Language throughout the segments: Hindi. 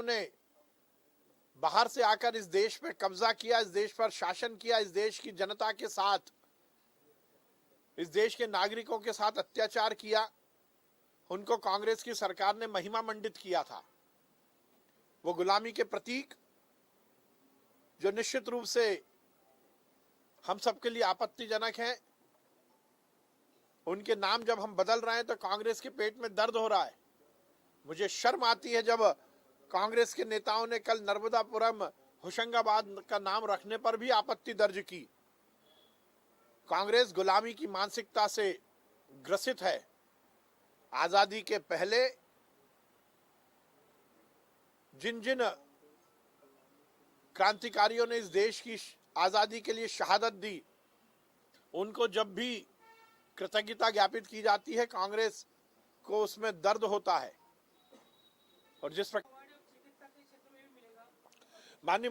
ने बाहर से आकर इस देश पे कब्जा किया, इस देश पर शासन किया, इस देश की जनता के साथ, इस देश के नागरिकों के साथ अत्याचार किया, उनको कांग्रेस की सरकार ने महिमा मंडित किया था। वो गुलामी के प्रतीक जो निश्चित रूप से हम सबके लिए आपत्तिजनक हैं, उनके नाम जब हम बदल रहे हैं तो कांग्रेस के पेट में दर्द हो रहा है। मुझे शर्म आती है जब कांग्रेस के नेताओं ने कल नर्मदापुरम होशंगाबाद का नाम रखने पर भी आपत्ति दर्ज की। कांग्रेस गुलामी की मानसिकता से ग्रसित है। आजादी के पहले जिन जिन क्रांतिकारियों ने इस देश की आजादी के लिए शहादत दी, उनको जब भी कृतज्ञता ज्ञापित की जाती है, कांग्रेस को उसमें दर्द होता है। और जिस प्रकार माननीय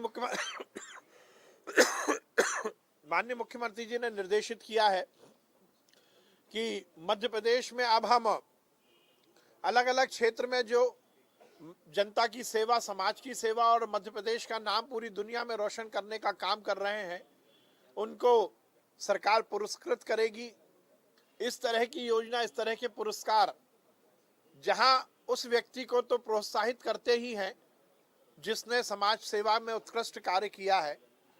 मुख्यमंत्री जी ने निर्देशित किया है कि मध्य प्रदेश में अब हम अलग अलग क्षेत्र में जो जनता की सेवा, समाज की सेवा और मध्य प्रदेश का नाम पूरी दुनिया में रोशन करने का काम कर रहे हैं, उनको सरकार पुरस्कृत करेगी। इस तरह की योजना, इस तरह के पुरस्कार जहां उस व्यक्ति को तो प्रोत्साहित करते ही हैं जिसने समाज सेवा में उत्कृष्ट कार्य किया है,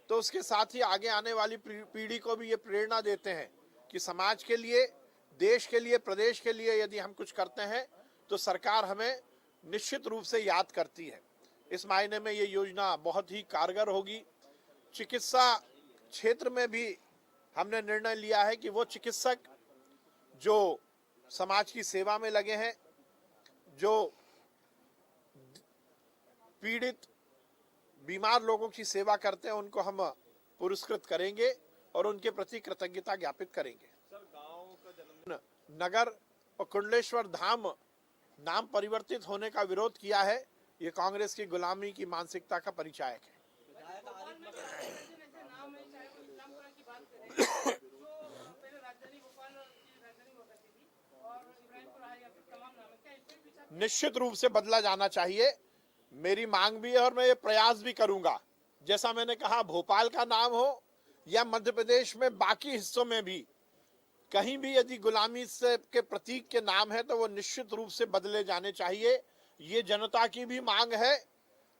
तो उसके साथ ही आगे आने वाली पीढ़ी को भी ये प्रेरणा देते हैं कि समाज के लिए, देश के लिए, प्रदेश के लिए यदि हम कुछ करते हैं तो सरकार हमें निश्चित रूप से याद करती है। इस मायने में ये योजना बहुत ही कारगर होगी। चिकित्सा क्षेत्र में भी हमने निर्णय लिया है कि वो चिकित्सक जो समाज की सेवा में लगे हैं, जो पीड़ित बीमार लोगों की सेवा करते हैं, उनको हम पुरस्कृत करेंगे और उनके प्रति कृतज्ञता ज्ञापित करेंगे। नगर और कुंडलेश्वर धाम नाम परिवर्तित होने का विरोध किया है, ये कांग्रेस की गुलामी की मानसिकता का परिचायक है। निश्चित रूप से बदला जाना चाहिए। मेरी मांग भी है और मैं ये प्रयास भी करूंगा। जैसा मैंने कहा, भोपाल का नाम हो या मध्य प्रदेश में बाकी हिस्सों में भी कहीं भी यदि गुलामी से के प्रतीक के नाम है तो वो निश्चित रूप से बदले जाने चाहिए। ये जनता की भी मांग है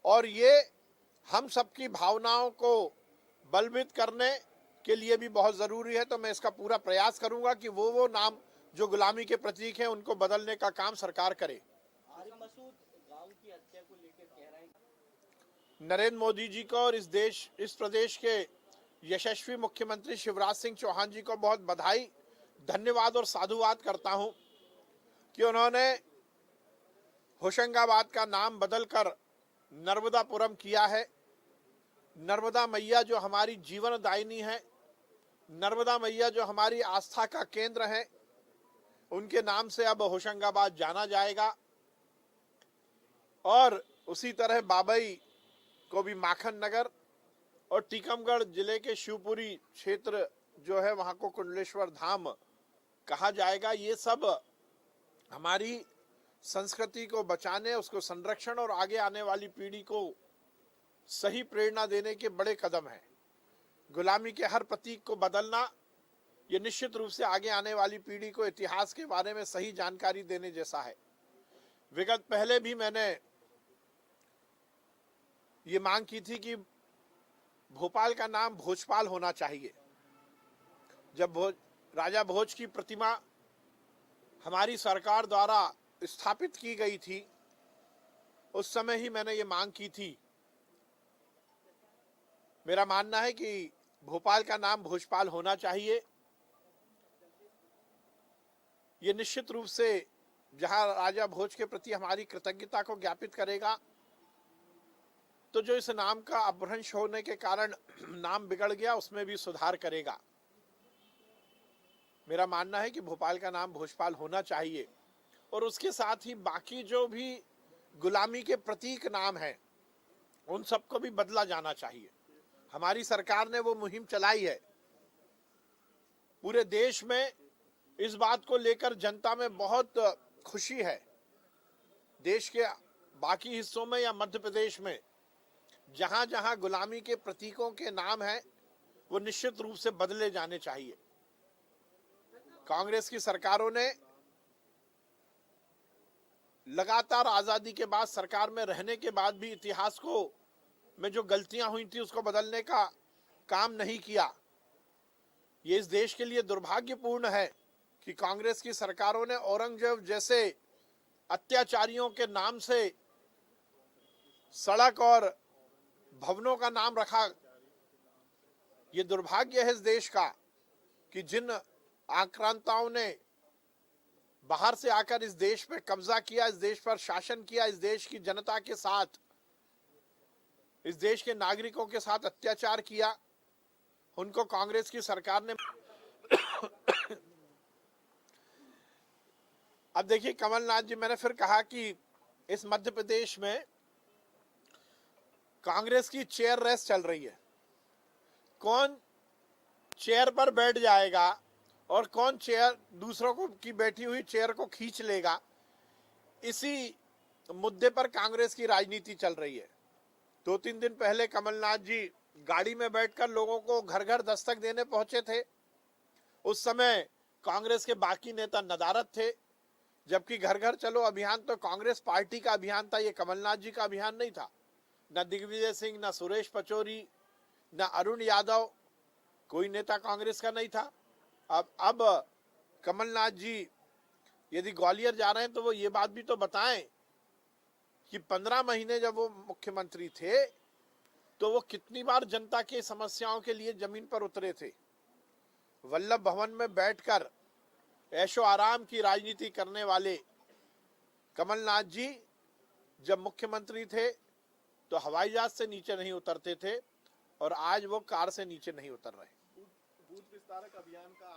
और ये हम सबकी भावनाओं को बलवित करने के लिए भी बहुत जरूरी है। तो मैं इसका पूरा प्रयास करूंगा कि वो नाम जो गुलामी के प्रतीक हैं उनको बदलने का काम सरकार करे। नरेंद्र मोदी जी को और इस प्रदेश के यशस्वी मुख्यमंत्री शिवराज सिंह चौहान जी को बहुत बधाई, धन्यवाद और साधुवाद करता हूं कि उन्होंने होशंगाबाद का नाम बदलकर नर्मदापुरम किया है। नर्मदा मैया जो हमारी जीवनदायिनी है, नर्मदा मैया जो हमारी आस्था का केंद्र है, उनके नाम से अब होशंगाबाद जाना जाएगा। और उसी तरह बाबई को भी माखन नगर और टीकमगढ़ जिले के शिवपुरी क्षेत्र जो है वहां को कुंडलेश्वर धाम कहा जाएगा। ये सब हमारी संस्कृति को बचाने, उसको संरक्षण और आगे आने वाली पीढ़ी को सही प्रेरणा देने के बड़े कदम हैं। गुलामी के हर प्रतीक को बदलना ये निश्चित रूप से आगे आने वाली पीढ़ी को इतिहास के बारे में सही जानकारी देने जैसा है। विगत पहले भी मैंने ये मांग की थी कि भोपाल का नाम भोजपाल होना चाहिए। जब राजा भोज की प्रतिमा हमारी सरकार द्वारा स्थापित की गई थी, उस समय ही मैंने ये मांग की थी। मेरा मानना है कि भोपाल का नाम भोजपाल होना चाहिए। ये निश्चित रूप से जहां राजा भोज के प्रति हमारी कृतज्ञता को ज्ञापित करेगा, तो जो इस नाम का अपभ्रंश होने के कारण नाम बिगड़ गया उसमें भी सुधार करेगा। मेरा मानना है कि भोपाल का नाम भोजपाल होना चाहिए और उसके साथ ही बाकी जो भी गुलामी के प्रतीक नाम हैं उन सबको भी बदला जाना चाहिए। हमारी सरकार ने वो मुहिम चलाई है। पूरे देश में इस बात को लेकर जनता में बहुत खुशी है। देश के बाकी हिस्सों में या मध्य प्रदेश में जहां जहां गुलामी के प्रतीकों के नाम हैं, वो निश्चित रूप से बदले जाने चाहिए। कांग्रेस की सरकारों ने लगातार आजादी के बाद सरकार में रहने के बाद भी इतिहास को में जो गलतियां हुई थी उसको बदलने का काम नहीं किया। ये इस देश के लिए दुर्भाग्यपूर्ण है कि कांग्रेस की सरकारों ने औरंगजेब जैसे अत्याचारियों के नाम से सड़क और भवनों का नाम रखा। ये दुर्भाग्य है इस देश का कि जिन आक्रांताओं ने बाहर से आकर इस देश पे कब्जा किया, इस देश पर शासन किया, इस देश की जनता के साथ, इस देश के नागरिकों के साथ अत्याचार किया, उनको कांग्रेस की सरकार ने अब देखिए कमलनाथ जी, मैंने फिर कहा कि इस मध्य प्रदेश में कांग्रेस की चेयर रेस चल रही है। कौन चेयर पर बैठ जाएगा और कौन चेयर दूसरों को की बैठी हुई चेयर को खींच लेगा, इसी मुद्दे पर कांग्रेस की राजनीति चल रही है। 2-3 दिन पहले कमलनाथ जी गाड़ी में बैठकर लोगों को घर घर दस्तक देने पहुंचे थे। उस समय कांग्रेस के बाकी नेता नदारद थे, जबकि घर घर चलो अभियान तो कांग्रेस पार्टी का अभियान था, ये कमलनाथ जी का अभियान नहीं था। न दिग्विजय सिंह, न सुरेश पचौरी, न अरुण यादव, कोई नेता कांग्रेस का नहीं था। अब कमलनाथ जी यदि ग्वालियर जा रहे हैं तो वो ये बात भी तो बताएं कि 15 महीने जब वो मुख्यमंत्री थे तो वो कितनी बार जनता की समस्याओं के लिए जमीन पर उतरे थे। वल्लभ भवन में बैठकर ऐशो आराम की राजनीति करने वाले कमलनाथ जी जब मुख्यमंत्री थे तो हवाई जहाज से नीचे नहीं उतरते थे, और आज वो कार से नीचे नहीं उतर रहे। बूथ विस्तारक अभियान का